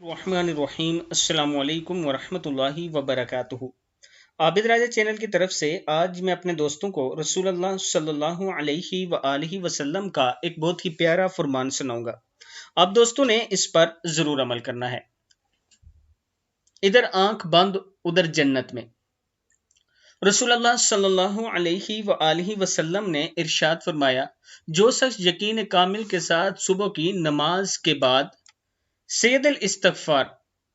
الرحمن الرحیم السلام علیکم ورحمۃ اللہ وبرکاتہ۔ عابد راجہ چینل کی طرف سے آج میں اپنے دوستوں کو رسول اللہ صلی اللہ علیہ وآلہ وسلم کا ایک بہت ہی پیارا فرمان سناؤں گا۔ آپ دوستوں نے اس پر ضرور عمل کرنا ہے۔ ادھر آنکھ بند ادھر جنت میں۔ رسول اللہ صلی اللہ علیہ وآلہ وسلم نے ارشاد فرمایا، جو شخص یقین کامل کے ساتھ صبح کی نماز کے بعد سید الاستغفار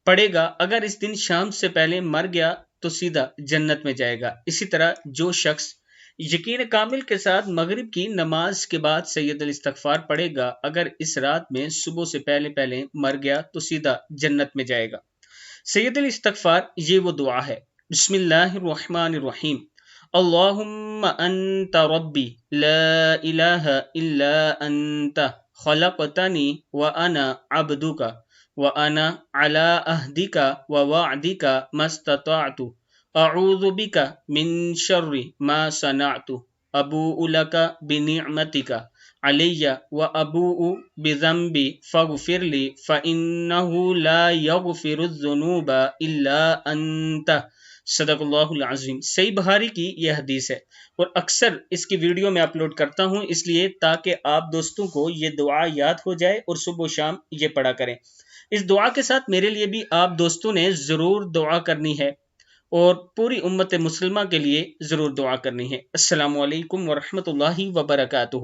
پڑھے گا، اگر اس دن شام سے پہلے مر گیا تو سیدھا جنت میں جائے گا۔ اسی طرح جو شخص یقین کامل کے ساتھ مغرب کی نماز کے بعد سید الاستغفار پڑھے گا، اگر اس رات میں صبح سے پہلے مر گیا تو سیدھا جنت میں جائے گا۔ سید الاستغفار یہ وہ دعا ہے۔ بسم اللہ الرحمن الرحیم۔ اللہم انت ربی لا الہ الا انت خلقتنی وانا عبدک وانا علی عہدک ووعدک ما استطعت اعوذ بک من شر ما صنعت ابوء لک بنعمتک علی وابوء بذنبی فاغفر لی فانہ لا یغفر الذنوب الا انت۔ صدق اللہ العظیم۔ صحیح بخاری کی یہ حدیث ہے اور اکثر اس کی ویڈیو میں اپلوڈ کرتا ہوں، اس لیے تاکہ آپ دوستوں کو یہ دعا یاد ہو جائے اور صبح و شام یہ پڑھا کریں۔ اس دعا کے ساتھ میرے لیے بھی آپ دوستوں نے ضرور دعا کرنی ہے اور پوری امت مسلمہ کے لیے ضرور دعا کرنی ہے۔ السلام علیکم ورحمۃ اللہ وبرکاتہ۔